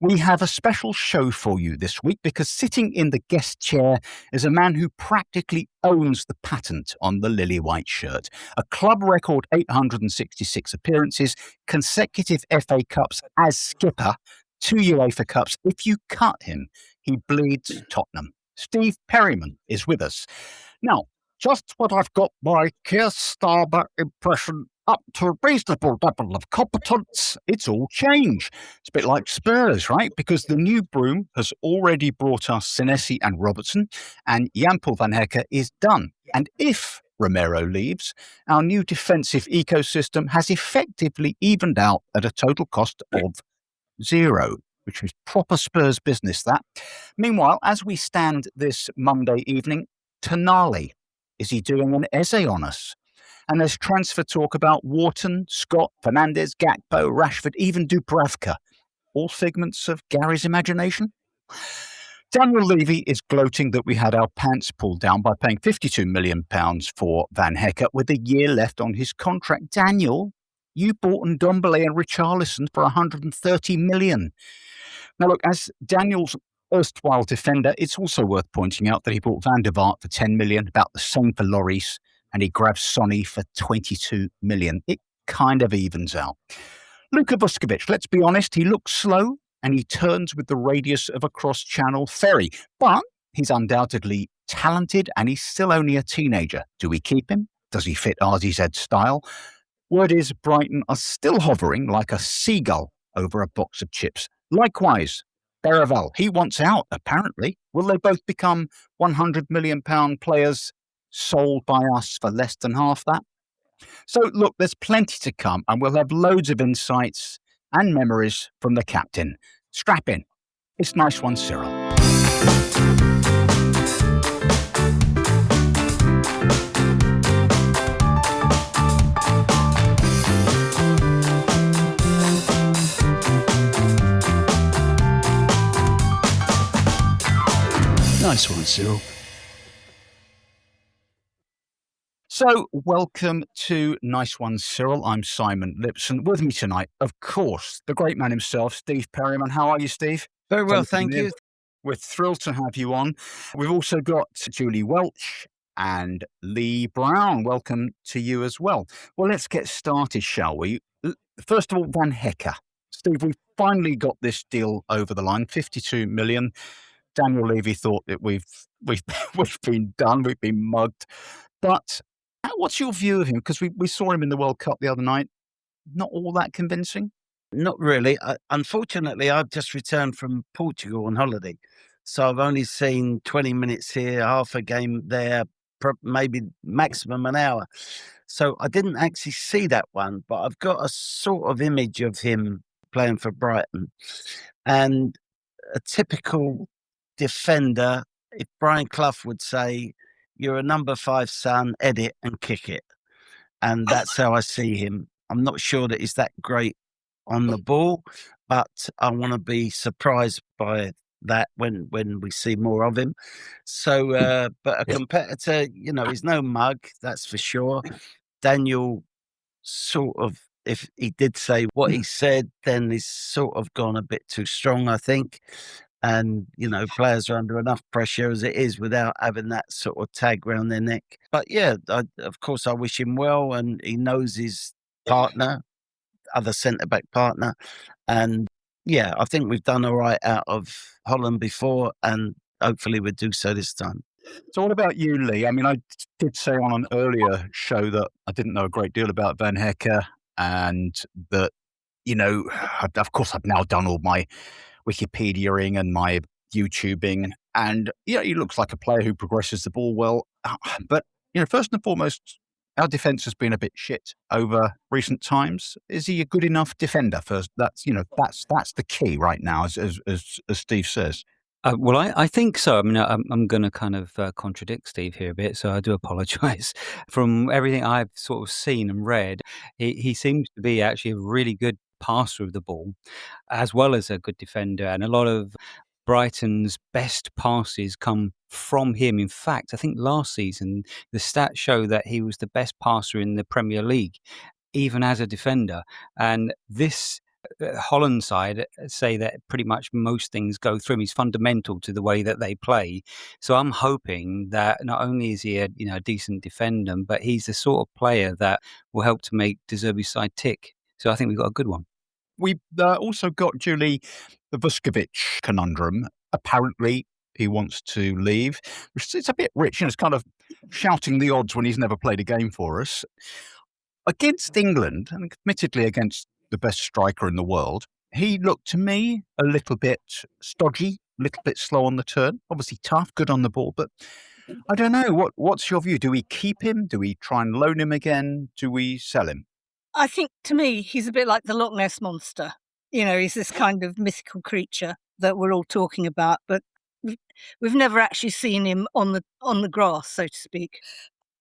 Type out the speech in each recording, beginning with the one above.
We have a special show for you this week because sitting in the guest chair is a man who practically owns the patent on the lily white shirt. A club record 866 appearances, consecutive FA Cups as skipper, 2 UEFA Cups. If you cut him, he bleeds Tottenham. Steve Perryman is with us. Now, just when I've got my Keir Starmer impression up to a reasonable level of competence, it's all change. It's a bit like Spurs, right? Because the new broom has already brought us Senesi and Robertson, and Jan-Paul van Hecke is done. And if Romero leaves, our new defensive ecosystem has effectively evened out at a total cost of 0, which is proper Spurs business, that. Meanwhile, as we stand this Monday evening, Tonali, is he doing an Ezed on us? And there's transfer talk about Wharton, Scott, Fernandes, Gakpo, Rashford, even Dubravka. All figments of Gary's imagination? Daniel Levy is gloating that we had our pants pulled down by paying £52 million for Van Hecke with a year left on his contract. Daniel, you bought Ndombele and Richarlison for £130 million. Now, look, as Daniel's erstwhile defender, it's also worth pointing out that he bought Van der Vaart for £10 million, about the same for Lloris, and he grabbed Sonny for £22 million. It kind of evens out. Luka Vuskovic, let's be honest, he looks slow and he turns with the radius of a cross-channel ferry, but he's undoubtedly talented and he's still only a teenager. Do we keep him? Does he fit RZZ's style? Word is Brighton are still hovering like a seagull over a box of chips. Likewise, Beravel, he wants out, apparently. Will they both become £100 million players sold by us for less than half that? So, look, there's plenty to come, and we'll have loads of insights and memories from the captain. Strap in. It's Nice One, Cyril. Nice one, Cyril. So, welcome to Nice One, Cyril. I'm Simon Lipson. With me tonight, of course, the great man himself, Steve Perryman. How are you, Steve? Very well, thank you. We're thrilled to have you on. We've also got Julie Welch and Lee Brown. Welcome to you as well. Well, let's get started, shall we? First of all, Van Hecke. Steve, we've finally got this deal over the line, $52 million. Daniel Levy thought that we've been done, we've been mugged. But what's your view of him? Because we saw him in the World Cup the other night. Not all that convincing? Not really. Unfortunately, I've just returned from Portugal on holiday. So I've only seen 20 minutes here, half a game there, maybe maximum an hour. So I didn't actually see that one, but I've got a sort of image of him playing for Brighton. And a typical defender, if Brian Clough would say, you're a number 5 son, edit and kick it. And that's how I see him. I'm not sure that he's that great on the ball, but I want to be surprised by that when we see more of him. So, but a competitor, he's no mug, that's for sure. Daniel sort of, if he did say what he said, then he's sort of gone a bit too strong, I think. And, players are under enough pressure as it is without having that sort of tag around their neck. But yeah, of course, I wish him well, and he knows his partner, other centre-back partner. And yeah, I think we've done all right out of Holland before, and hopefully we'll do so this time. So what about you, Lee? I mean, I did say on an earlier show that I didn't know a great deal about Van Hecke, and that, of course, I've now done all my Wikipediaing and my YouTubing, and he looks like a player who progresses the ball well. But first and foremost, our defence has been a bit shit over recent times. Is he a good enough defender? First, that's the key right now, as Steve says. Well, I think so. I mean, I'm going to kind of contradict Steve here a bit, so I do apologise. From everything I've sort of seen and read, he seems to be actually a really good passer of the ball, as well as a good defender. And a lot of Brighton's best passes come from him. In fact, I think last season, the stats show that he was the best passer in the Premier League, even as a defender. And this Holland side say that pretty much most things go through him. He's fundamental to the way that they play. So I'm hoping that not only is he a decent defender, but he's the sort of player that will help to make De Zerbi's side tick. So I think we've got a good one. We've also got, Julie, the Vuskovic conundrum. Apparently, he wants to leave, which is a bit rich, and it's kind of shouting the odds when he's never played a game for us. Against England, and admittedly against the best striker in the world, he looked to me a little bit stodgy, a little bit slow on the turn. Obviously tough, good on the ball, but I don't know. What's your view? Do we keep him? Do we try and loan him again? Do we sell him? I think, to me, he's a bit like the Loch Ness Monster. He's this kind of mythical creature that we're all talking about, but we've never actually seen him on the grass, so to speak.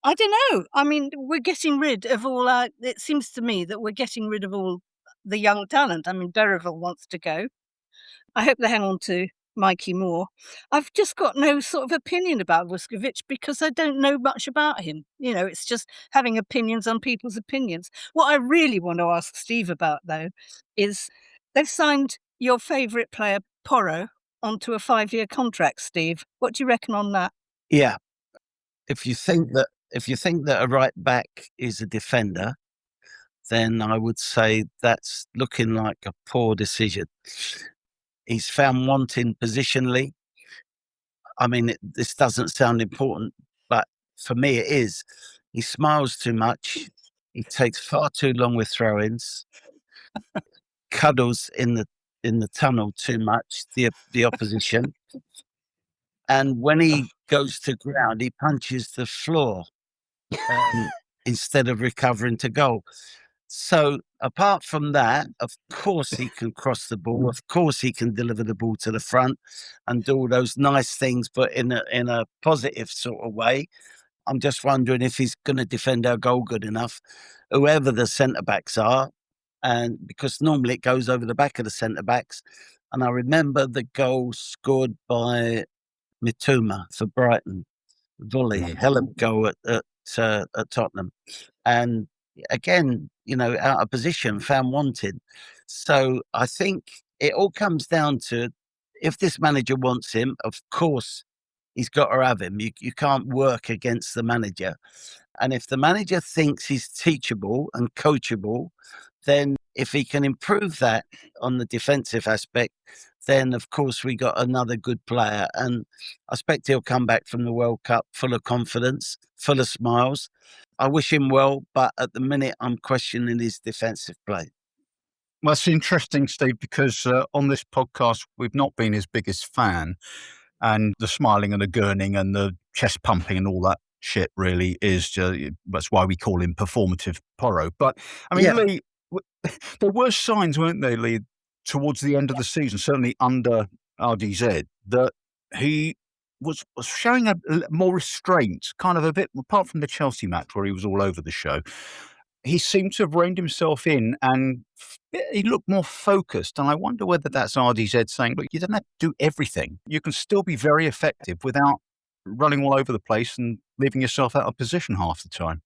I don't know. I mean, we're getting rid of it seems to me that we're getting rid of all the young talent. I mean, Deriville wants to go. I hope they hang on to Mikey Moore. I've just got no sort of opinion about Vuskovic because I don't know much about him. It's just having opinions on people's opinions. What I really want to ask Steve about, though, is they've signed your favourite player, Porro, onto a 5-year contract, Steve. What do you reckon on that? Yeah. If you think that a right back is a defender, then I would say that's looking like a poor decision. He's found wanting positionally. I mean, this doesn't sound important, but for me it is. He smiles too much. He takes far too long with throw-ins. Cuddles in the tunnel too much, the opposition. And when he goes to ground, he punches the floor instead of recovering to goal. So apart from that, of course he can cross the ball. Of course he can deliver the ball to the front and do all those nice things, but in a positive sort of way. I'm just wondering if he's going to defend our goal good enough, whoever the centre-backs are, and because normally it goes over the back of the centre-backs. And I remember the goal scored by Mitoma for Brighton. Volley, hell of a goal at Tottenham. And again, out of position, found wanted. So I think it all comes down to, if this manager wants him, of course he's got to have him. You can't work against the manager. And if the manager thinks he's teachable and coachable, then if he can improve that on the defensive aspect, then of course we got another good player. And I expect he'll come back from the World Cup full of confidence, full of smiles. I wish him well, but at the minute I'm questioning his defensive play. Well, it's interesting, Steve, because on this podcast, we've not been his biggest fan. And the smiling and the gurning and the chest pumping and all that shit really is that's why we call him performative Porro. But I mean, Lee, there were signs, weren't there, Lee, towards the end of the season, certainly under RDZ, that he was showing a more restraint, kind of a bit, apart from the Chelsea match where he was all over the show. He seemed to have reined himself in and he looked more focused. And I wonder whether that's RDZ saying, look, you don't have to do everything. You can still be very effective without running all over the place and leaving yourself out of position half the time.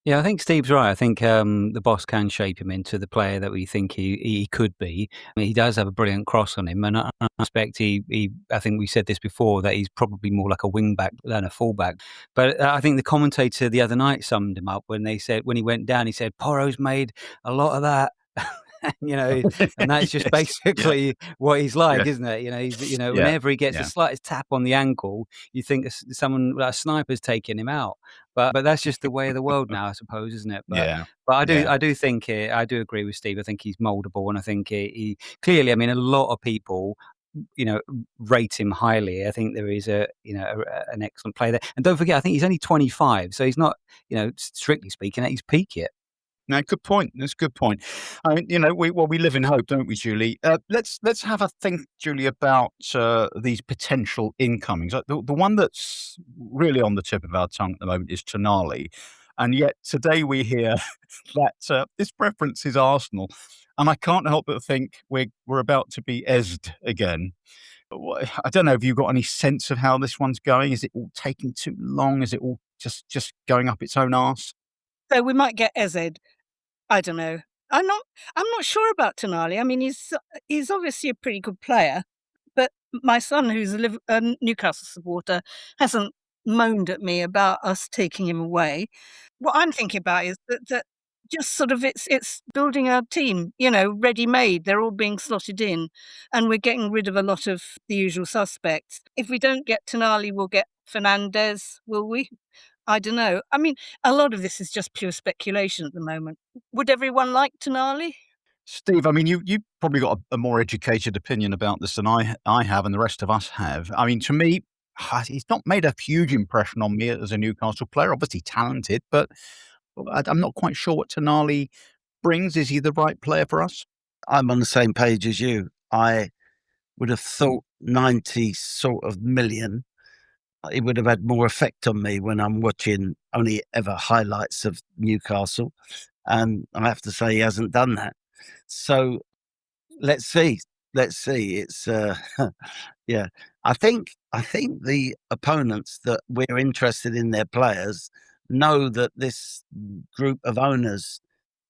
Yeah, I think Steve's right. I think the boss can shape him into the player that we think he could be. I mean, he does have a brilliant cross on him, and I expect I think we said this before, that he's probably more like a wing back than a fullback. But I think the commentator the other night summed him up when he went down. He said, "Porro's made a lot of that." And that's just basically what he's like, isn't it? Whenever he gets the slightest tap on the ankle, you think someone like a sniper's taking him out. But that's just the way of the world now, I suppose, isn't it? But I do think I do agree with Steve. I think he's mouldable, and I think he clearly. I mean, a lot of people, rate him highly. I think there is an excellent player there. And don't forget, I think he's only 25, so he's not, strictly speaking, at his peak yet. No, good point. That's a good point. I mean, we live in hope, don't we, Julie? Let's have a think, Julie, about these potential incomings. The one that's really on the tip of our tongue at the moment is Tonali, and yet today we hear that his preference is Arsenal, and I can't help but think we're about to be Ezed again. I don't know. Have you got any sense of how this one's going? Is it all taking too long? Is it all just going up its own arse? So we might get Ezed. I don't know. I'm not sure about Tonali. I mean, he's obviously a pretty good player, but my son, who's a Newcastle supporter, hasn't moaned at me about us taking him away. What I'm thinking about is that just sort of it's building our team, ready made. They're all being slotted in, and we're getting rid of a lot of the usual suspects. If we don't get Tonali, we'll get Fernandez, will we? I don't know. I mean, a lot of this is just pure speculation at the moment. Would everyone like Tonali? Steve, I mean, you probably got a more educated opinion about this than I have and the rest of us have. I mean, to me, he's not made a huge impression on me as a Newcastle player. Obviously talented, but I'm not quite sure what Tonali brings. Is he the right player for us? I'm on the same page as you. I would have thought 90 sort of million. It would have had more effect on me when I'm watching only ever highlights of Newcastle. And I have to say he hasn't done that. So let's see. It's yeah. I think the opponents that we're interested in their players know that this group of owners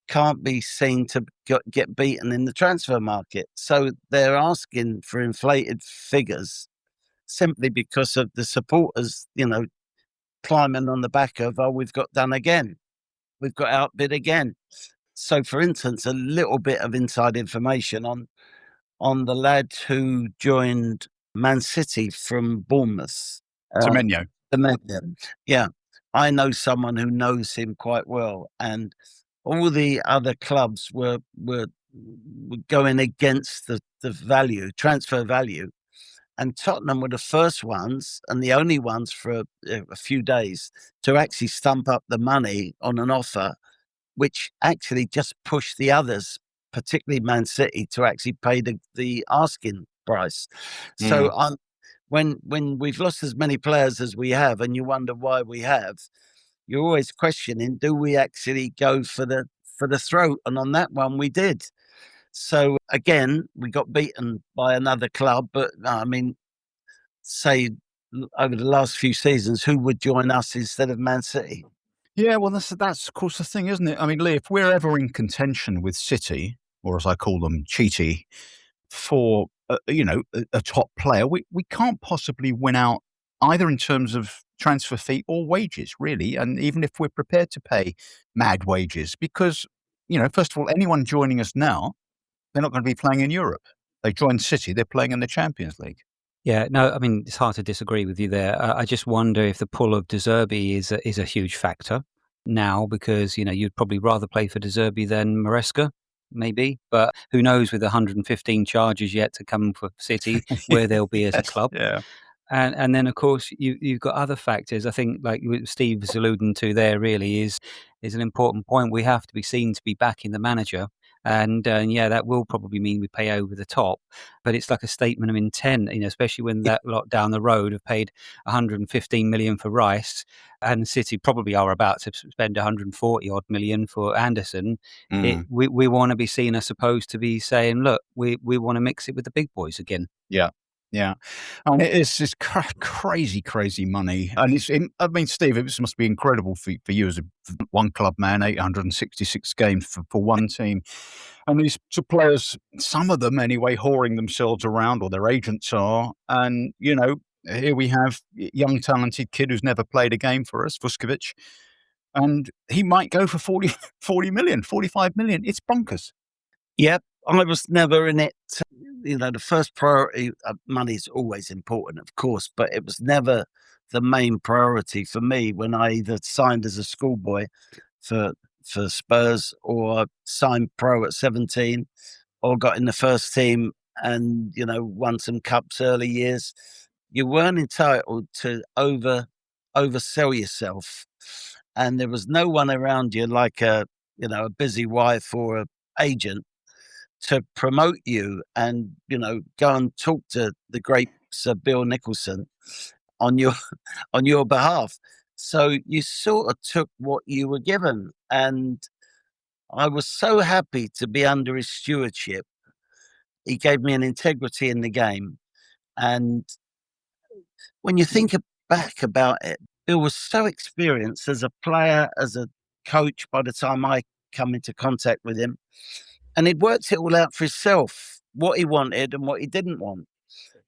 can't be seen to get beaten in the transfer market. So they're asking for inflated figures simply because of the supporters, climbing on the back of, oh, we've got done again. We've got outbid again. So, for instance, a little bit of inside information on the lad who joined Man City from Bournemouth. Semenyo. Yeah. I know someone who knows him quite well. And all the other clubs were going against the transfer value. And Tottenham were the first ones and the only ones for a few days to actually stump up the money on an offer, which actually just pushed the others, particularly Man City, to actually pay the asking price. So when we've lost as many players as we have, and you wonder why we have, you're always questioning: do we actually go for the throat? And on that one, we did. So again, we got beaten by another club, but I mean, say over the last few seasons, who would join us instead of Man City? Yeah, well, that's of course the thing, isn't it? I mean, Lee, if we're ever in contention with City, or as I call them, Cheaty, for a top player, we can't possibly win out either in terms of transfer fee or wages, really. And even if we're prepared to pay mad wages, because first of all, anyone joining us now, they're not going to be playing in Europe. They joined City, they're playing in the Champions League. Yeah, no, I mean, it's hard to disagree with you there. I just wonder if the pull of De Zerbi is a huge factor now, because you'd probably rather play for De Zerbi than Maresca, maybe. But who knows, with 115 charges yet to come for City, where they'll be as a club. Yeah. And then, of course, you've got other factors. I think, like Steve was alluding to there, really is an important point. We have to be seen to be backing the manager. And yeah, that will probably mean we pay over the top. But it's like a statement of intent, especially when that lot down the road have paid 115 million for Rice, and City probably are about to spend 140 odd million for Anderson. We want to be seen, I suppose, to be saying, look, we want to mix it with the big boys again. Yeah. Yeah, and it's crazy, crazy money, and I mean, Steve, it must be incredible for you as a one club man, 866 games for one team, and these two players, some of them anyway, whoring themselves around, or their agents are, and here we have a young talented kid who's never played a game for us, Vuskovic, and he might go for 40 million, 45 million. It's bonkers. Yep, I was never in it. The first priority, money's always important, of course, but it was never the main priority for me when I either signed as a schoolboy for Spurs, or signed pro at 17, or got in the first team and, won some cups early years. You weren't entitled to oversell yourself. And there was no one around you like a busy wife or a agent to promote you and, go and talk to the great Sir Bill Nicholson on your behalf. So you sort of took what you were given. And I was so happy to be under his stewardship. He gave me an integrity in the game. And when you think back about it, Bill was so experienced as a player, as a coach by the time I come into contact with him. And he'd worked it all out for himself, what he wanted and what he didn't want.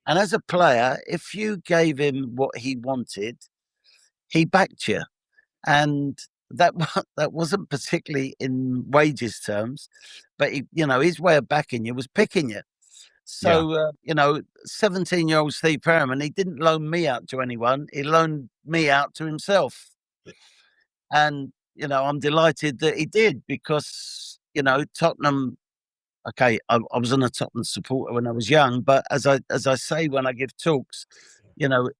And as a player, if you gave him what he wanted, he backed you. And that wasn't particularly in wages terms, but his way of backing you was picking you. So, 17-year-old Steve Perryman, he didn't loan me out to anyone. He loaned me out to himself. And, I'm delighted that he did because, Tottenham, okay, I wasn't a Tottenham supporter when I was young, but as I say when I give talks,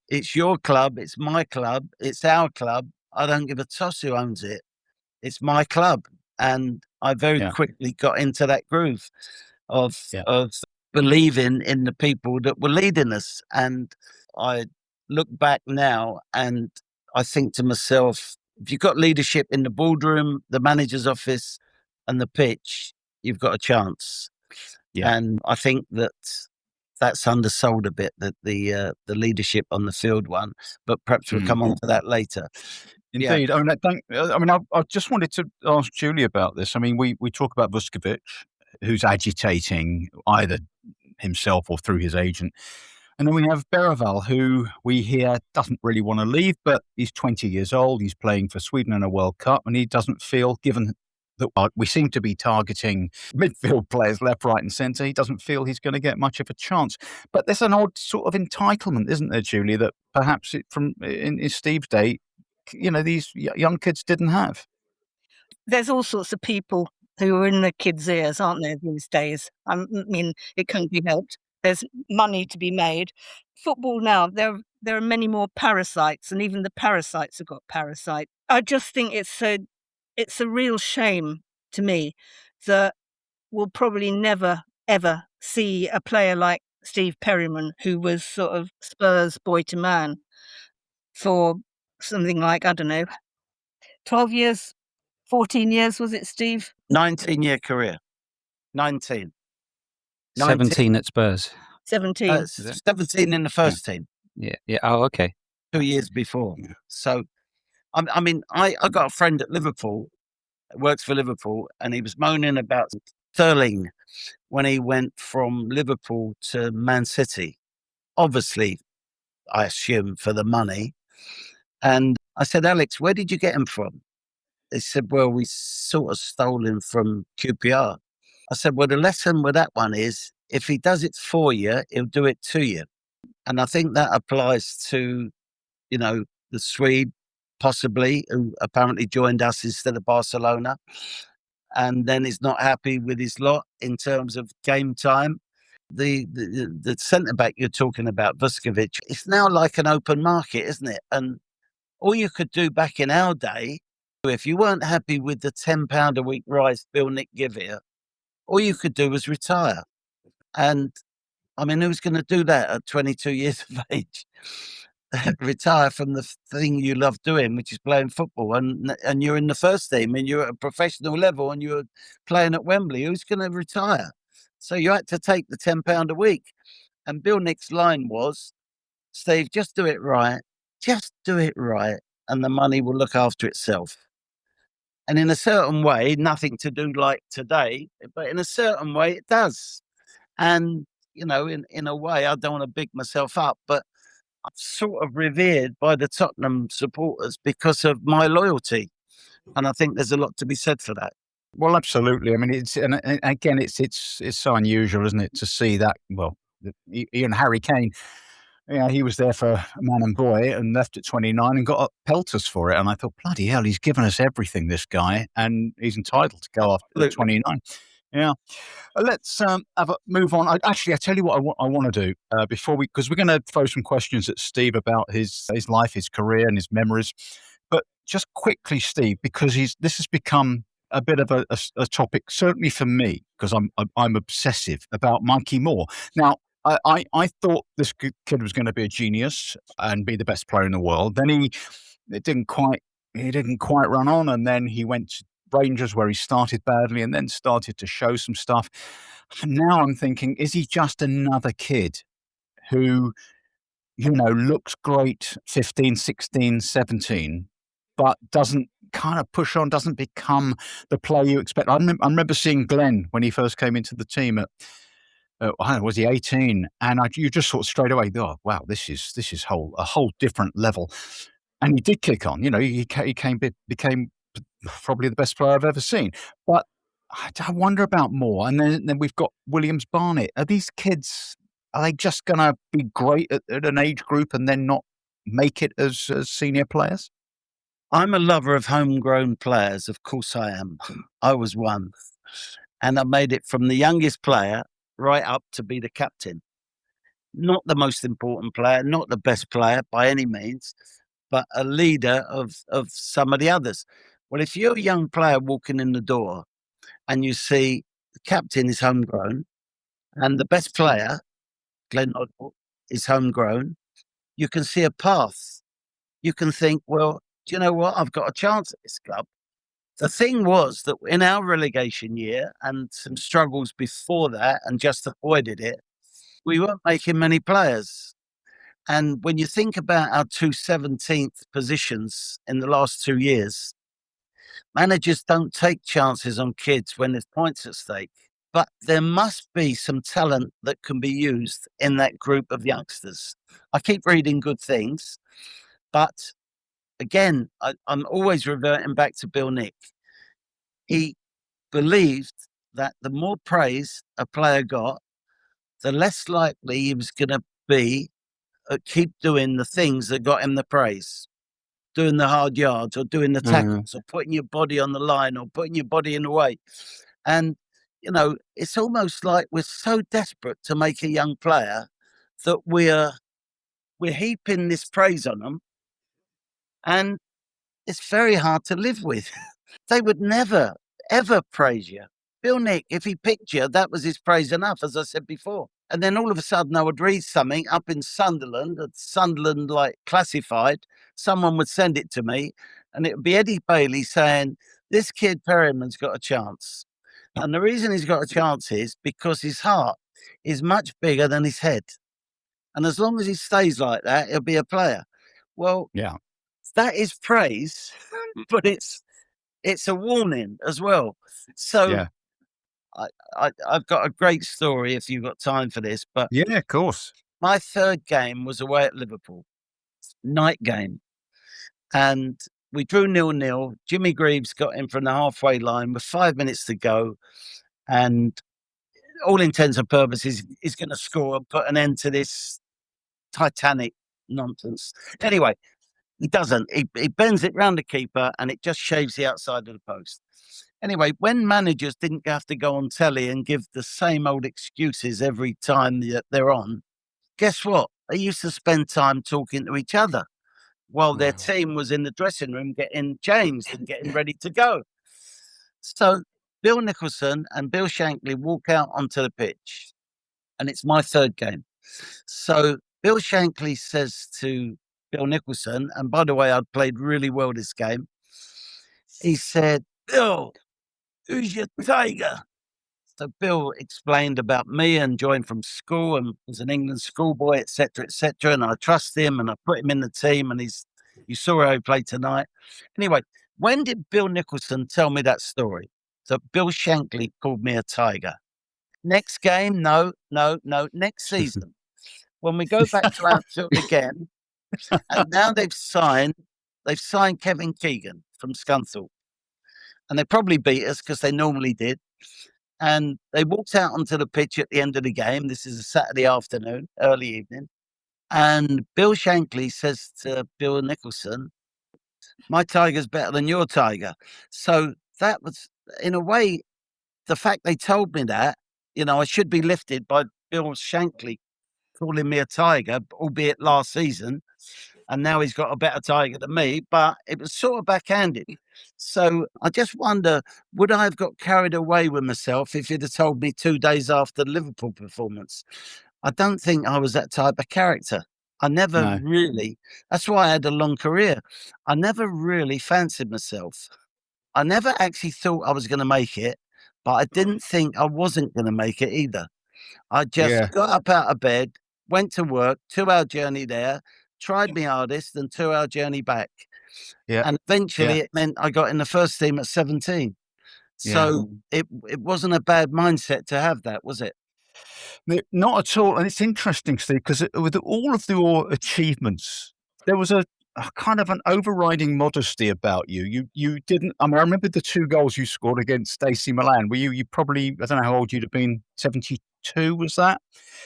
it's your club, it's my club, it's our club. I don't give a toss who owns it. It's my club. And I very quickly got into that groove of believing in the people that were leading us. And I look back now and I think to myself, if you've got leadership in the boardroom, the manager's office and the pitch, you've got a chance. Yeah. And I think that's undersold a bit, that the leadership on the field one, but perhaps we'll come on to that later. Indeed. Yeah. I just wanted to ask Julie about this. I mean, we talk about Vuskovic, who's agitating either himself or through his agent. And then we have Bergvall, who we hear doesn't really want to leave, but he's 20 years old. He's playing for Sweden in a World Cup, and he doesn't feel, given that we seem to be targeting midfield players left, right and centre, he doesn't feel he's going to get much of a chance. But there's an odd sort of entitlement, isn't there, Julie, that perhaps in Steve's day, these young kids didn't have. There's all sorts of people who are in their kids' ears, aren't there, these days? I mean, it can't be helped. There's money to be made. Football now, there are many more parasites, and even the parasites have got parasites. I just think it's a real shame to me that we'll probably never, ever see a player like Steve Perryman, who was sort of Spurs boy to man for something like, 12 years, 14 years, was it, Steve? 19-year career. 19. 17 at Spurs. 17. 17 in the first team. Yeah. Oh, okay. 2 years before. So, I got a friend at Liverpool, works for Liverpool, and he was moaning about Sterling when he went from Liverpool to Man City. Obviously, I assume for the money. And I said, Alex, where did you get him from? They said, well, we sort of stole him from QPR. I said, well, the lesson with that one is, if he does it for you, he'll do it to you. And I think that applies to, the Swede, possibly, who apparently joined us instead of Barcelona. And then is not happy with his lot in terms of game time. The centre-back you're talking about, Vuskovic, it's now like an open market, isn't it? And all you could do back in our day, if you weren't happy with the £10 a week rise Bill Nick give you, all you could do was retire. And who's going to do that at 22 years of age? Retire from the thing you love doing, which is playing football, and you're in the first team and you're at a professional level and you're playing at Wembley. Who's going to retire? So you had to take the £10 a week. And Bill Nick's line was, Steve, just do it right. Just do it right. And the money will look after itself. And in a certain way, nothing to do like today, but in a certain way it does. And, in a way, I don't want to big myself up, but I'm sort of revered by the Tottenham supporters because of my loyalty. And I think there's a lot to be said for that. Well, absolutely. It's so unusual, isn't it, to see that, even Harry Kane, he was there for man and boy and left at 29 and got pelters for it. And I thought, bloody hell, he's given us everything, this guy, and he's entitled to go after 29. Yeah. Let's move on. I tell you what I want to do because we're going to throw some questions at Steve about his life, his career and his memories. But just quickly, Steve, because this has become a bit of a topic, certainly for me, because I'm obsessive about Mikey Moore. Now, I thought this kid was going to be a genius and be the best player in the world. Then he didn't quite run on, and then he went to Rangers where he started badly and then started to show some stuff. And now I'm thinking, is he just another kid who, looks great 15, 16, 17, but doesn't kind of push on, doesn't become the player you expect. I remember seeing Glenn when he first came into the team at, I don't know, was he 18? And you just thought straight away, oh, wow, this is a whole different level. And he did kick on. He became probably the best player I've ever seen. But I wonder about more. And then we've got Williams Barnett. Are these kids, are they just going to be great at an age group and then not make it as senior players? I'm a lover of homegrown players. Of course I am. I was one. And I made it from the youngest player right up to be the captain. Not the most important player, not the best player by any means, but a leader of some of the others. Well, if you're a young player walking in the door and you see the captain is homegrown and the best player, Glenn Oddball, is homegrown, you can see a path. You can think, well, do you know what? I've got a chance at this club. The thing was that in our relegation year and some struggles before that and just avoided it, we weren't making many players. And when you think about our 17th positions in the last 2 years, managers don't take chances on kids when there's points at stake. But there must be some talent that can be used in that group of youngsters. I keep reading good things, but again, I'm always reverting back to Bill Nick. He believed that the more praise a player got, the less likely he was going to be keep doing the things that got him the praise, doing the hard yards or doing the tackles or putting your body on the line or putting your body in the way. And, it's almost like we're so desperate to make a young player that we're heaping this praise on them. And it's very hard to live with. They would never, ever praise you. Bill Nick, if he picked you, that was his praise enough, as I said before. And then all of a sudden I would read something up in Sunderland, classified. Someone would send it to me and it would be Eddie Bailey saying, this kid Perryman's got a chance. And the reason he's got a chance is because his heart is much bigger than his head. And as long as he stays like that, he'll be a player. Well, yeah, that is praise, but it's a warning as well. So yeah. I've got a great story if you've got time for this. But Yeah, of course. my third game was away at Liverpool, night game. And we drew 0-0. Jimmy Greaves got in from the halfway line with 5 minutes to go. And all intents and purposes, he's going to score and put an end to this Titanic nonsense. Anyway, he doesn't. He bends it round the keeper and it just shaves the outside of the post. Anyway, when managers didn't have to go on telly and give the same old excuses every time that they're on, guess what? They used to spend time talking to each other while their team was in the dressing room getting changed and getting ready to go. So Bill Nicholson and Bill Shankly walk out onto the pitch, and it's my third game. So Bill Shankly says to Bill Nicholson, and by the way, I'd played really well this game. He said, Bill, who's your tiger? So Bill explained about me and joined from school and was an England schoolboy, etc., etc. And I trust him and I put him in the team and you saw how he played tonight. Anyway, when did Bill Nicholson tell me that story? That Bill Shankly called me a tiger. Next game? No. Next season. When we go back to Anfield again, and now they've signed Kevin Keegan from Scunthorpe. And they probably beat us because they normally did. And they walked out onto the pitch at the end of the game. This is a Saturday afternoon, early evening. And Bill Shankly says to Bill Nicholson, my tiger's better than your tiger. So that was, in a way, the fact they told me that, I should be lifted by Bill Shankly calling me a tiger, albeit last season. And now he's got a better tiger than me, but it was sort of backhanded. So I just wonder, would I have got carried away with myself if you'd have told me 2 days after the Liverpool performance? I don't think I was that type of character. I never really, that's why I had a long career. I never really fancied myself. I never actually thought I was going to make it, but I didn't think I wasn't going to make it either. I just got up out of bed, went to work, 2-hour journey there, tried my hardest and 2-hour journey back. Yeah. And eventually it meant I got in the first team at 17. So it wasn't a bad mindset to have that, was it? Not at all. And it's interesting, Steve, because with all of your achievements, there was a kind of an overriding modesty about you. You didn't. I mean, I remember the 2 goals you scored against AC Milan. Were you probably, I don't know how old you'd have been, 72, was that?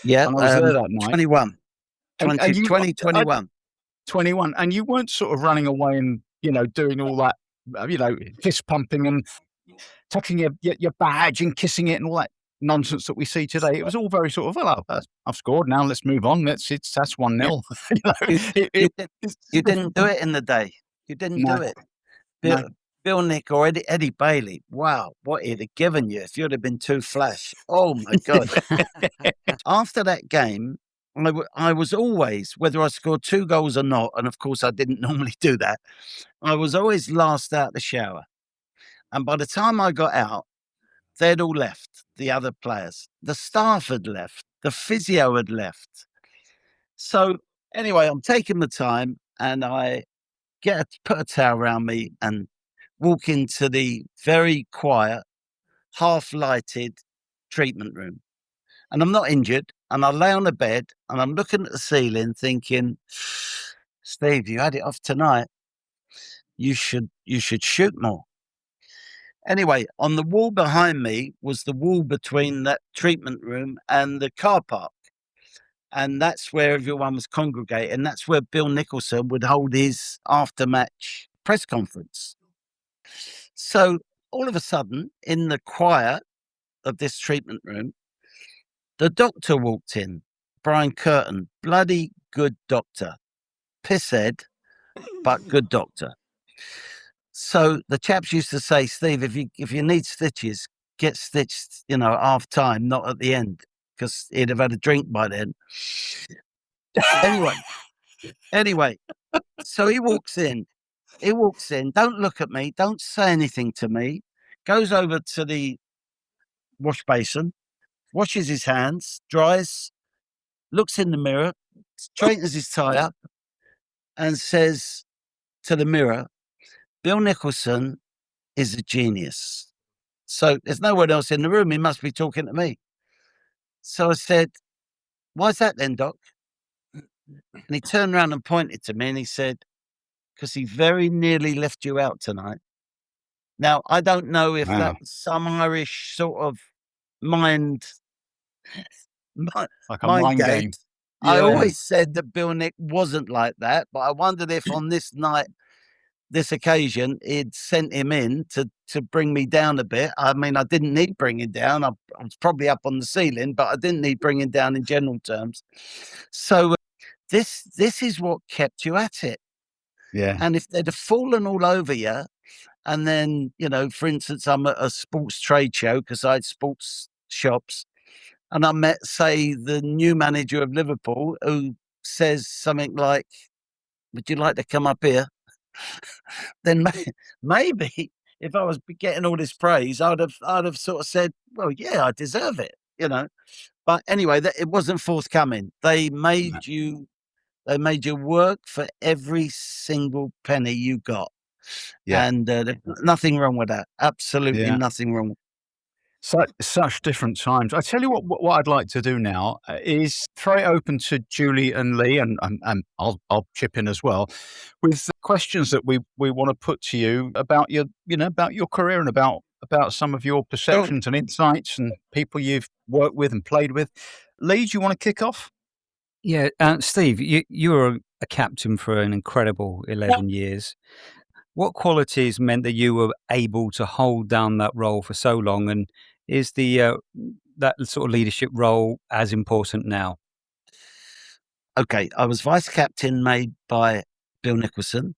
Yeah. And I was there that night. 21. And you, 2021. 21. And you weren't sort of running away and, doing all that, fist pumping and tucking your badge and kissing it and all that nonsense that we see today. It was all very sort of, well, I've scored, now let's move on. That's 1-0. You didn't do it in the day. You didn't do it. Bill Nick or Eddie Bailey, wow, what he'd have given you if you'd have been too flash. Oh, my God. After that game, I was always, whether I scored 2 goals or not, and of course I didn't normally do that, I was always last out the shower. And by the time I got out, they'd all left, the other players. The staff had left. The physio had left. So anyway, I'm taking the time and I put a towel around me and walk into the very quiet, half-lighted treatment room. And I'm not injured. And I lay on the bed and I'm looking at the ceiling thinking, Steve, you had it off tonight. You should shoot more. Anyway, on the wall behind me was the wall between that treatment room and the car park. And that's where everyone was congregating. That's where Bill Nicholson would hold his after-match press conference. So all of a sudden, in the quiet of this treatment room, the doctor walked in, Brian Curtin, bloody good doctor. Pisshead, but good doctor. So the chaps used to say, Steve, if you need stitches, get stitched, half time, not at the end, because he'd have had a drink by then. Anyway, so he walks in, don't look at me, don't say anything to me, goes over to the wash basin, washes his hands, dries, looks in the mirror, straightens his tie up, and says to the mirror, Bill Nicholson is a genius. So there's no one else in the room. He must be talking to me. So I said, why's that then, Doc? And he turned around and pointed to me and he said, because he very nearly left you out tonight. Now, I don't know if that's some Irish sort of mind like a mind game. I always said that Bill Nick wasn't like that, but I wondered if on this night, this occasion, he'd sent him in to bring me down a bit. I mean, I didn't need bringing down. I was probably up on the ceiling, but I didn't need bringing down in general terms. So this is what kept you at it. Yeah. And if they'd have fallen all over you, and then, for instance, I'm at a sports trade show because I had sports shops, and I met, say, the new manager of Liverpool who says something like, would you like to come up here? Then maybe if I was getting all this praise, I'd have sort of said, well, yeah, I deserve it, But anyway, it wasn't forthcoming. They made you work for every single penny you got. Yeah. And there's nothing wrong with that. Absolutely nothing wrong. Such different times. I tell you what I'd like to do now is throw it open to Julie and Lee, and I'll chip in as well with questions that we want to put to you about your career and about some of your perceptions and insights and people you've worked with and played with. Lee, do you want to kick off? Yeah, Steve, you were a captain for an incredible 11 years. What qualities meant that you were able to hold down that role for so long, and is the that sort of leadership role as important now? Okay, I was vice captain made by Bill Nicholson.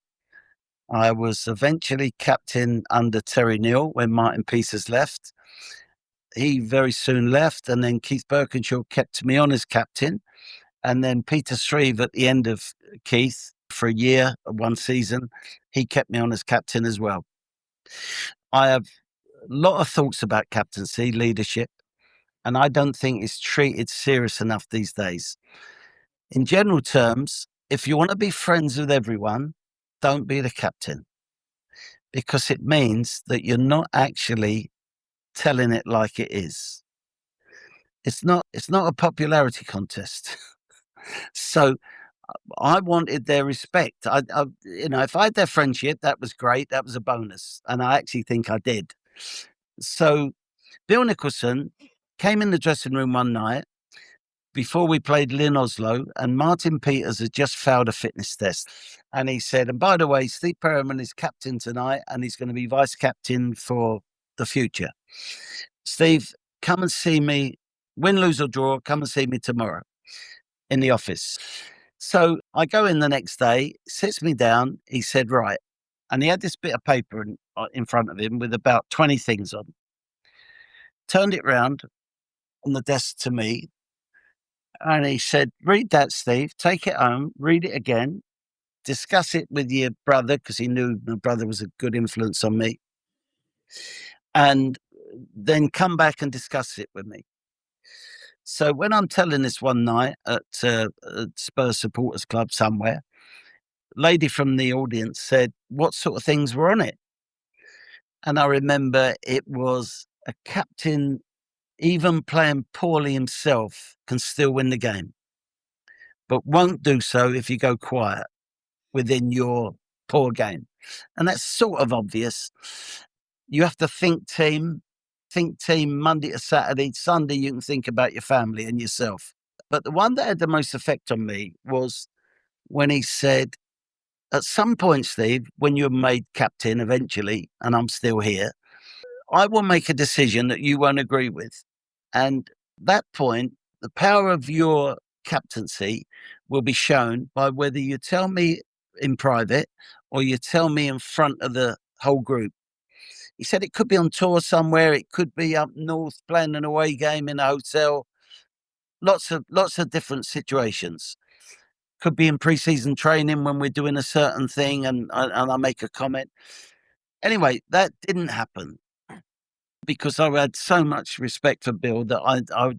I was eventually captain under Terry Neal when Martin Peters left. He very soon left, and then Keith Birkinshaw kept me on as captain. And then Peter Shreve at the end of Keith for a year, 1 season, he kept me on as captain as well. I have a lot of thoughts about captaincy, leadership, and I don't think it's treated serious enough these days. In general terms, if you want to be friends with everyone, don't be the captain, because it means that you're not actually telling it like it is. It's not a popularity contest. So I wanted their respect. I, if I had their friendship, that was great. That was a bonus. And I actually think I did. So Bill Nicholson came in the dressing room one night before we played Lynn Oslo, and Martin Peters had just failed a fitness test. And he said, and by the way, Steve Perryman is captain tonight, and he's going to be vice captain for the future. Steve, come and see me, win, lose or draw, come and see me tomorrow in the office. So I go in the next day, sits me down, he said, right. And he had this bit of paper in front of him with about 20 things on. Turned it round on the desk to me, and he said, read that, Steve, take it home, read it again, discuss it with your brother, because he knew my brother was a good influence on me, and then come back and discuss it with me. So when I'm telling this one night at a Spurs supporters club somewhere, a lady from the audience said, what sort of things were on it? And I remember it was a captain, even playing poorly himself, can still win the game, but won't do so if you go quiet within your poor game. And that's sort of obvious. You have to think team Monday to Saturday. Sunday, you can think about your family and yourself. But the one that had the most effect on me was when he said, at some point, Steve, when you're made captain eventually, and I'm still here, I will make a decision that you won't agree with. And that point, the power of your captaincy will be shown by whether you tell me in private or you tell me in front of the whole group. He said it could be on tour somewhere. It could be up north playing an away game in a hotel. Lots of different situations. Could be in pre-season training when we're doing a certain thing and I make a comment. Anyway, that didn't happen because I had so much respect for Bill that I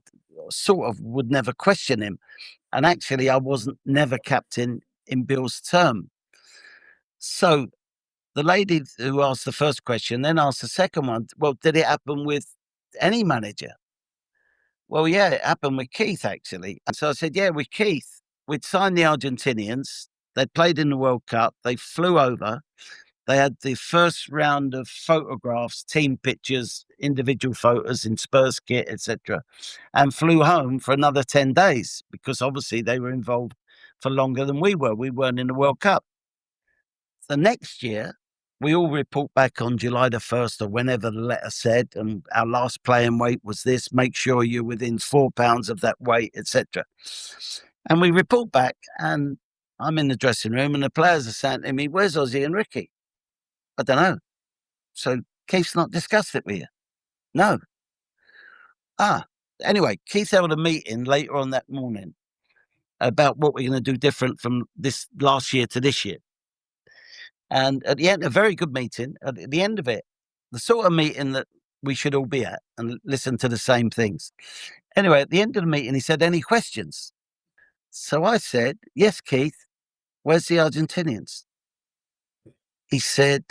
sort of would never question him. And actually, I wasn't never captain in Bill's term. So the lady who asked the first question then asked the second one, well, did it happen with any manager? Well, yeah, it happened with Keith, actually. And so I said, yeah, with Keith, we'd signed the Argentinians. They'd played in the World Cup. They flew over. They had the first round of photographs, team pictures, individual photos in Spurs kit, etc., and flew home for another 10 days because obviously they were involved for longer than we were. We weren't in the World Cup. The next year, we all report back on July the 1st or whenever the letter said, and our last playing weight was this, make sure you're within 4 pounds of that weight, etc. And we report back, and I'm in the dressing room, and the players are saying to me, where's Ozzy and Ricky? I don't know. So Keith's not discussed it with you? No. Anyway, Keith held a meeting later on that morning about what we're going to do different from this last year to this year. And at the end, a very good meeting. At the end of it, the sort of meeting that we should all be at and listen to the same things. Anyway, at the end of the meeting, he said, any questions? So I said, yes, Keith, where's the Argentinians? He said,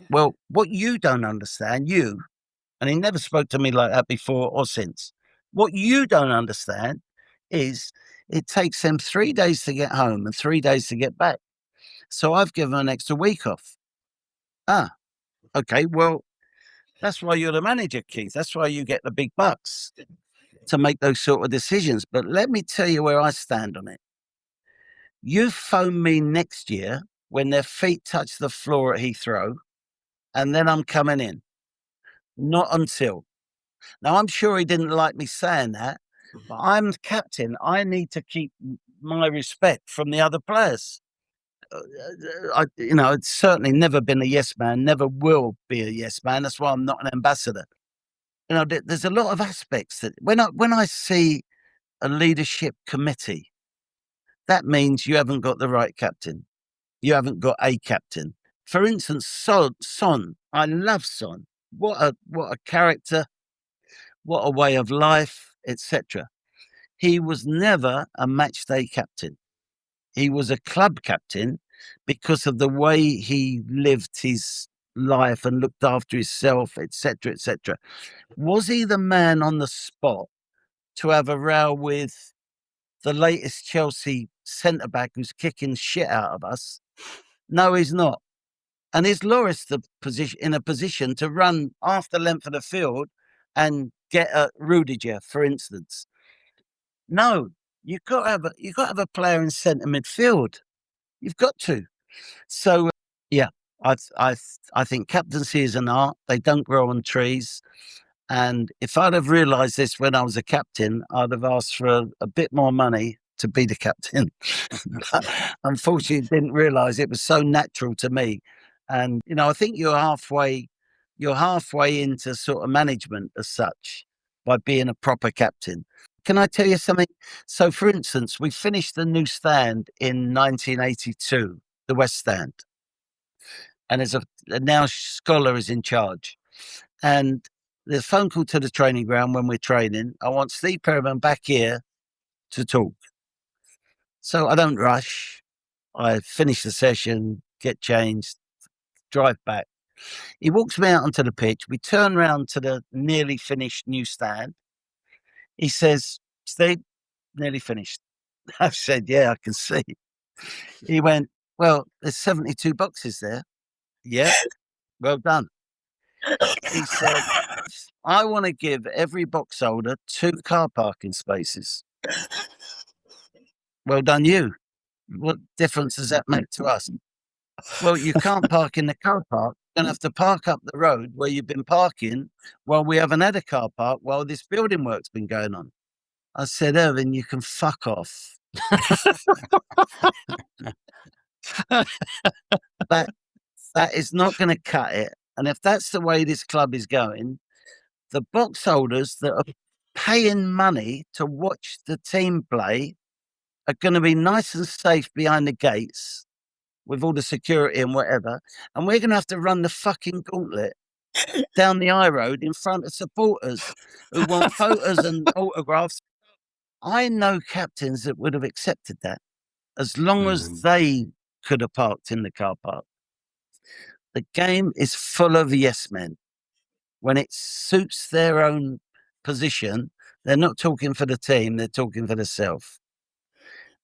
well, what you don't understand, and he never spoke to me like that before or since. What you don't understand is it takes them 3 days to get home and 3 days to get back. So I've given an extra week off. Okay, well, that's why you're the manager, Keith. That's why you get the big bucks to make those sort of decisions. But let me tell you where I stand on it. You phone me next year when their feet touch the floor at Heathrow, and then I'm coming in. Not until. Now, I'm sure he didn't like me saying that, but I'm the captain. I need to keep my respect from the other players. It's certainly never been a yes man, never will be a yes man. That's why I'm not an ambassador. There's a lot of aspects that when I see a leadership committee, that means you haven't got the right captain. You haven't got a captain. For instance, Son. I love Son. What a character, what a way of life, etc. He was never a match day captain. He was a club captain because of the way he lived his life and looked after himself, etc., etc. Was he the man on the spot to have a row with the latest Chelsea centre-back who's kicking shit out of us? No, he's not. And is Loris in a position to run half the length of the field and get a Rudiger, for instance? No, you've got to have a player in centre midfield. You've got to. So yeah, I think captaincy is an art. They don't grow on trees. And if I'd have realised this when I was a captain, I'd have asked for a bit more money to be the captain. But unfortunately, didn't realise it was so natural to me. And I think you're halfway into sort of management as such by being a proper captain. Can I tell you something? So, for instance, we finished the new stand in 1982, the West Stand, and now Scholar is in charge. And there's a phone call to the training ground when we're training. I want Steve Perryman back here to talk. So I don't rush. I finish the session, get changed, drive back. He walks me out onto the pitch. We turn round to the nearly finished new stand. He says, Steve, nearly finished. I said, yeah, I can see. He went, well, there's 72 boxes there. Yeah, well done. He said, I want to give every box holder 2 car parking spaces. Well done, you. What difference does that make to us? Well, you can't park in the car park. You're going to have to park up the road where you've been parking while we haven't had a car park while this building work's been going on. I said, Irvin, you can fuck off. That is not going to cut it. And if that's the way this club is going, the box holders that are paying money to watch the team play are going to be nice and safe behind the gates with all the security and whatever. And we're going to have to run the fucking gauntlet down the high road in front of supporters who want photos and autographs. I know captains that would have accepted that as long as they could have parked in the car park. The game is full of yes men. When it suits their own position, they're not talking for the team, they're talking for themselves.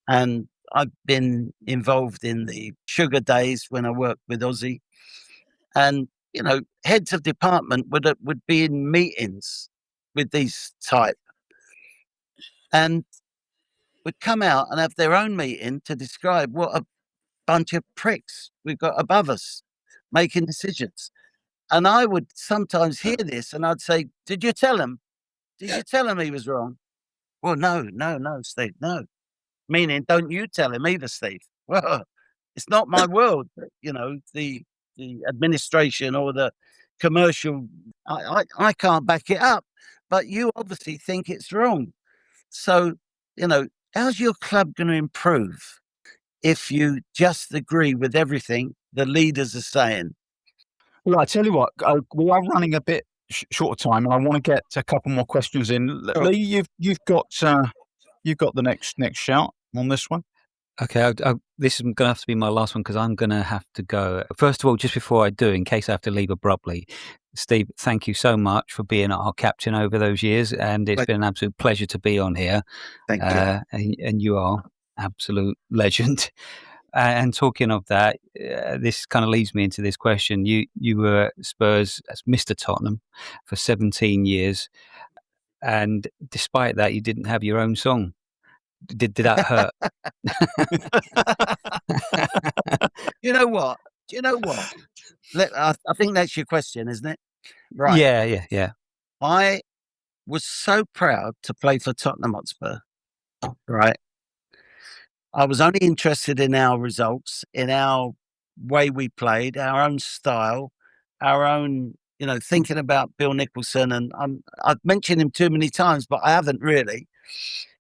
And I've been involved in the sugar days when I worked with Ozzy. And, heads of department would be in meetings with these type. And would come out and have their own meeting to describe what a bunch of pricks we've got above us making decisions. And I would sometimes hear this and I'd say, did you tell him? Did you tell him he was wrong? Well, no, Steve, no. Meaning, don't you tell him either, Steve. Well, it's not my world, the administration or the commercial. I can't back it up, but you obviously think it's wrong. So, how's your club going to improve if you just agree with everything the leaders are saying? Well, I tell you what, we are running a bit short of time, and I want to get a couple more questions in. Sure. Lee, you've got the next shout on this one. Okay, this is going to have to be my last one because I'm going to have to go. First of all, just before I do, in case I have to leave abruptly, Steve, thank you so much for being our captain over those years, and it's been an absolute pleasure to be on here. Thank you. And you are absolute legend. And talking of that, this kind of leads me into this question. You were at Spurs as Mr. Tottenham for 17 years, and despite that, you didn't have your own song. Did that hurt? You know what? I think that's your question, isn't it? Right. Yeah. I was so proud to play for Tottenham Hotspur. Right. I was only interested in our results, in our way we played, our own style, our own, thinking about Bill Nicholson. And I've mentioned him too many times, but I haven't really.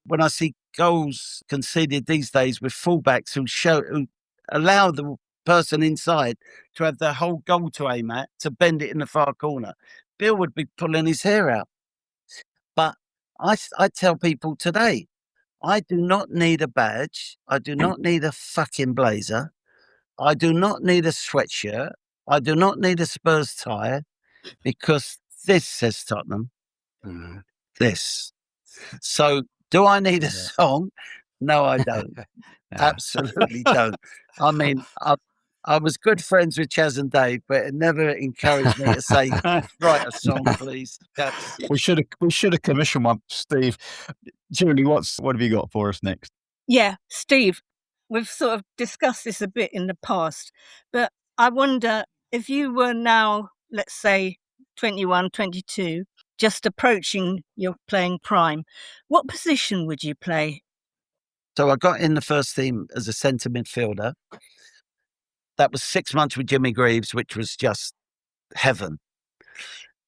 When I see goals conceded these days with fullbacks who allow the person inside to have their whole goal to aim at, to bend it in the far corner, Bill would be pulling his hair out. But I tell people today, I do not need a badge. I do not need a fucking blazer. I do not need a sweatshirt. I do not need a Spurs tie because this says Tottenham. Mhm. This. So do I need a Yeah. song? No, I don't. No. Absolutely don't. I mean, I was good friends with Chaz and Dave, but it never encouraged me to say, write a song, please. We should have commissioned one, Steve. Julie, what have you got for us next? Yeah, Steve, we've sort of discussed this a bit in the past, but I wonder if you were now, let's say, 21, 22, just approaching your playing prime, what position would you play? So I got in the first team as a centre midfielder. That was 6 months with Jimmy Greaves, which was just heaven.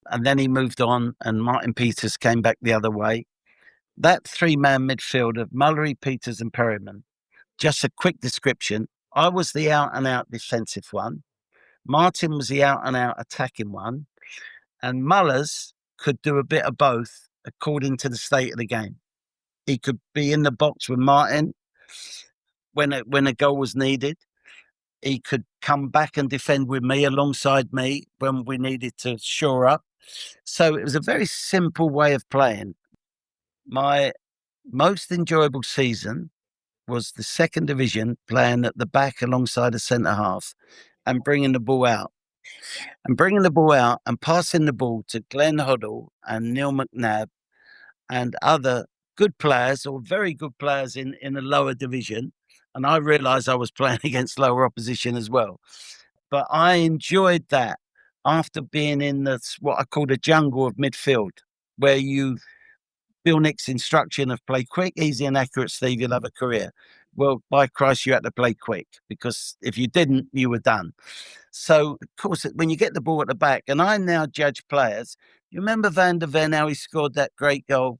And then he moved on, and Martin Peters came back the other way. That three-man midfield of Mullery, Peters, and Perryman. Just a quick description. I was the out-and-out defensive one. Martin was the out-and-out attacking one. And Mullers could do a bit of both according to the state of the game. He could be in the box with Martin when a goal was needed. He could come back and defend with me alongside me when we needed to shore up. So it was a very simple way of playing. My most enjoyable season was the second division, playing at the back alongside a centre half and bringing the ball out. And bringing the ball out and passing the ball to Glenn Hoddle and Neil McNabb and other good players or very good players in the lower division. And I realised I was playing against lower opposition as well. But I enjoyed that after being in what I call the jungle of midfield, where Bill Nick's instruction of play quick, easy and accurate, Steve, you'll have a career. Well, by Christ, you had to play quick because if you didn't, you were done. So, of course, when you get the ball at the back, and I now judge players, you remember Van der Ven, how he scored that great goal,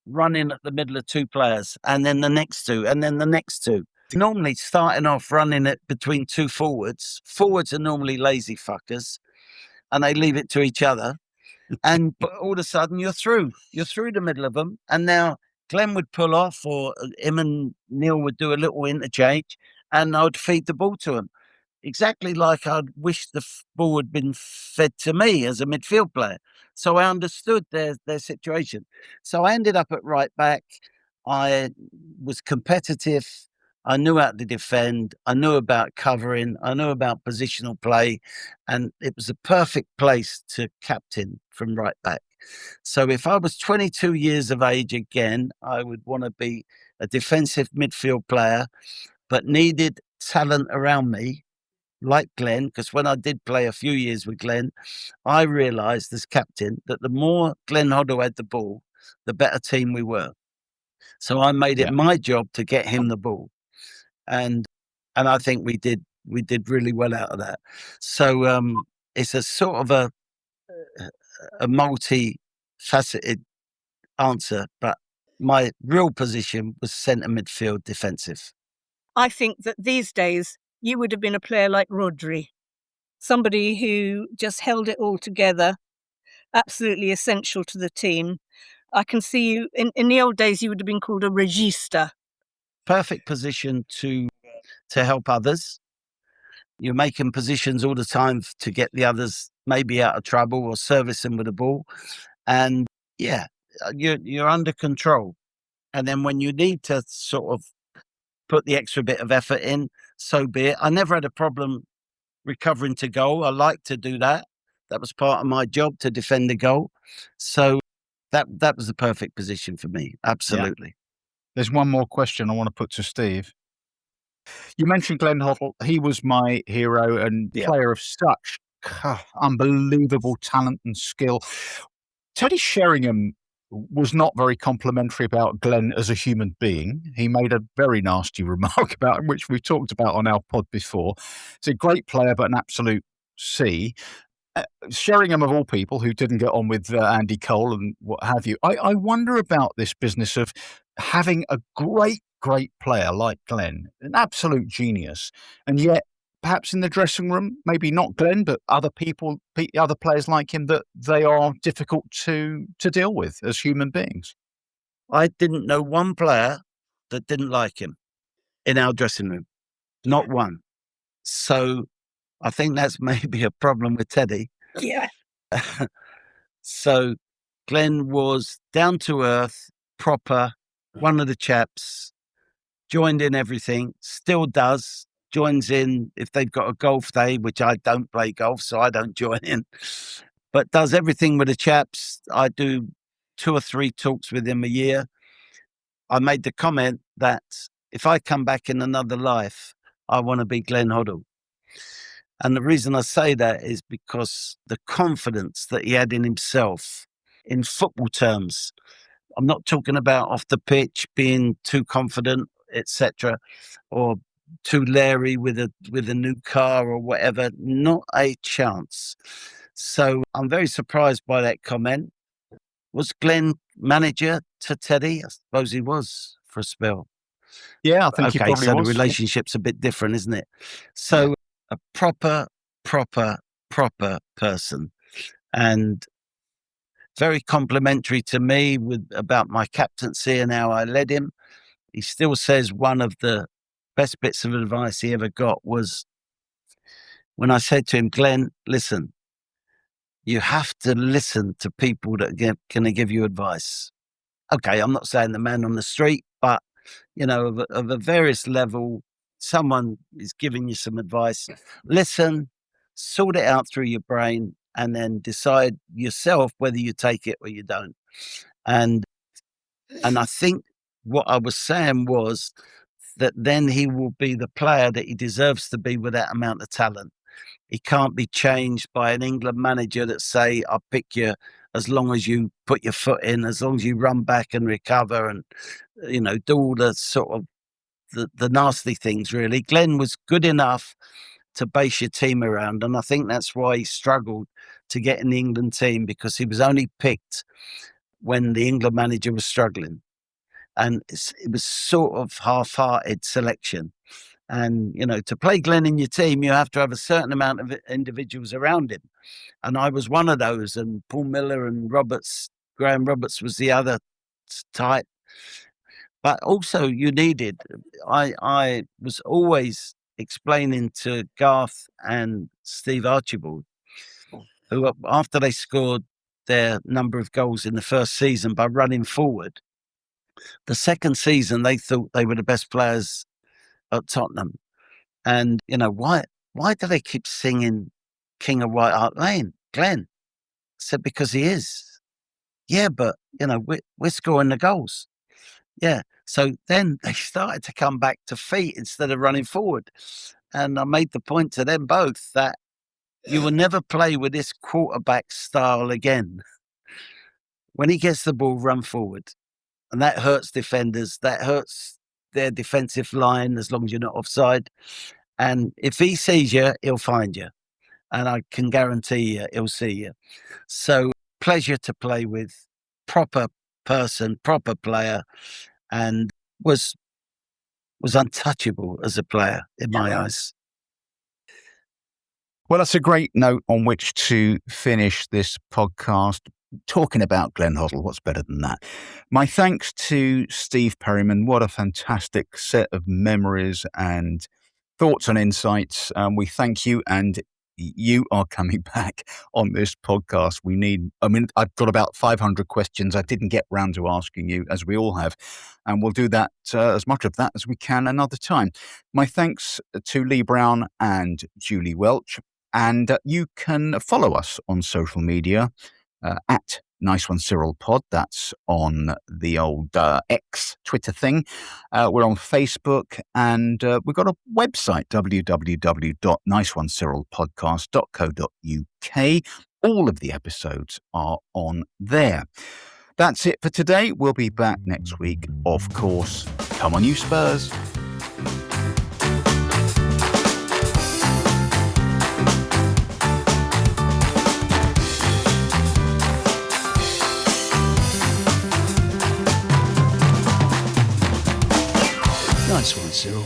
running at the middle of two players, and then the next two, and then the next two. Normally, starting off running it between two forwards. Forwards are normally lazy fuckers, and they leave it to each other. But all of a sudden, you're through. You're through the middle of them, and now Glenn would pull off, or him and Neil would do a little interchange, and I would feed the ball to him. Exactly like I'd wish the ball had been fed to me as a midfield player. So I understood their situation. So I ended up at right back. I was competitive. I knew how to defend. I knew about covering. I knew about positional play. And it was a perfect place to captain from right back. So if I was 22 years of age again, I would want to be a defensive midfield player, but needed talent around me like Glenn, because when I did play a few years with Glenn, I realised as captain that the more Glenn Hoddle had the ball, the better team we were. So I made it my job to get him the ball, and I think we did really well out of that. So it's a sort of a multi-faceted answer, but my real position was centre midfield defensive. I think that these days you would have been a player like Rodri, somebody who just held it all together, absolutely essential to the team. I can see you, in the old days, you would have been called a regista. Perfect position to help others. You're making positions all the time to get the others maybe out of trouble or service them with the ball. And you're under control. And then when you need to sort of put the extra bit of effort in, so be it. I never had a problem recovering to goal. I like to do that. That was part of my job, to defend the goal. So that was the perfect position for me. Absolutely. Yeah. There's one more question I want to put to Steve. You mentioned Glenn Hoddle. He was my hero and player of such unbelievable talent and skill. Teddy Sheringham was not very complimentary about Glenn as a human being. He made a very nasty remark about him, which we've talked about on our pod before. He's a great player, but an absolute C. Sheringham, of all people, who didn't get on with Andy Cole and what have you, I wonder about this business of having a great player like Glenn, an absolute genius, and yet perhaps in the dressing room, maybe not Glenn, but other people, other players like him, that they are difficult to deal with as human beings. I didn't know one player that didn't like him in our dressing room. Not one. So I think that's maybe a problem with Teddy. Yeah. So Glenn was down to earth, proper, one of the chaps, joined in everything, still does, joins in if they've got a golf day, which I don't play golf, so I don't join in, but does everything with the chaps. I do 2 or 3 talks with him a year. I made the comment that if I come back in another life, I want to be Glenn Hoddle. And the reason I say that is because the confidence that he had in himself in football terms. I'm not talking about off the pitch being too confident, etc., or too leery with a new car or whatever. Not a chance. So I'm very surprised by that comment. Was Glenn manager to Teddy? I suppose he was for a spell. Yeah, I think he probably so was. the relationship's a bit different, isn't it? So a proper person, and very complimentary to me about my captaincy and how I led him. He still says one of the best bits of advice he ever got was when I said to him, Glenn, listen, you have to listen to people that are going to give you advice. Okay, I'm not saying the man on the street, but, of a various level, someone is giving you some advice. Listen, sort it out through your brain, and then decide yourself whether you take it or you don't. And I think what I was saying was that then he will be the player that he deserves to be with that amount of talent. He can't be changed by an England manager that say, I'll pick you as long as you put your foot in, as long as you run back and recover and, do all the sort of the nasty things, really. Glenn was good enough to base your team around. And I think that's why he struggled to get in the England team, because he was only picked when the England manager was struggling. And it was sort of half-hearted selection. And, to play Glenn in your team, you have to have a certain amount of individuals around him. And I was one of those, and Paul Miller and Graham Roberts was the other type. But also you needed, I was always explaining to Garth and Steve Archibald, who after they scored their number of goals in the first season by running forward, the second season they thought they were the best players at Tottenham. And, why do they keep singing King of White Hart Lane, Glenn? I said, because he is. Yeah, but, we're scoring the goals. Yeah. So then they started to come back to feet instead of running forward. And I made the point to them both that you will never play with this quarterback style again. When he gets the ball, run forward. And that hurts defenders. That hurts their defensive line as long as you're not offside. And if he sees you, he'll find you. And I can guarantee you, he'll see you. So pleasure to play with, proper person, proper player, and was untouchable as a player in my eyes. Well, that's a great note on which to finish this podcast. Talking about Glenn Hoddle, what's better than that? My thanks to Steve Perryman. What a fantastic set of memories and thoughts and insights. We thank you, and you are coming back on this podcast. I've got about 500 questions I didn't get round to asking you, as we all have, and we'll do that, as much of that as we can another time. My thanks to Lee Brown and Julie Welch, and you can follow us on social media at Nice One Cyril Pod. That's on the old X Twitter thing. We're on Facebook, and we've got a website, www.niceonecyrilpodcast.co.uk. All of the episodes are on there. That's it for today. We'll be back next week, of course. Come on, you Spurs. Nice one, Cyril.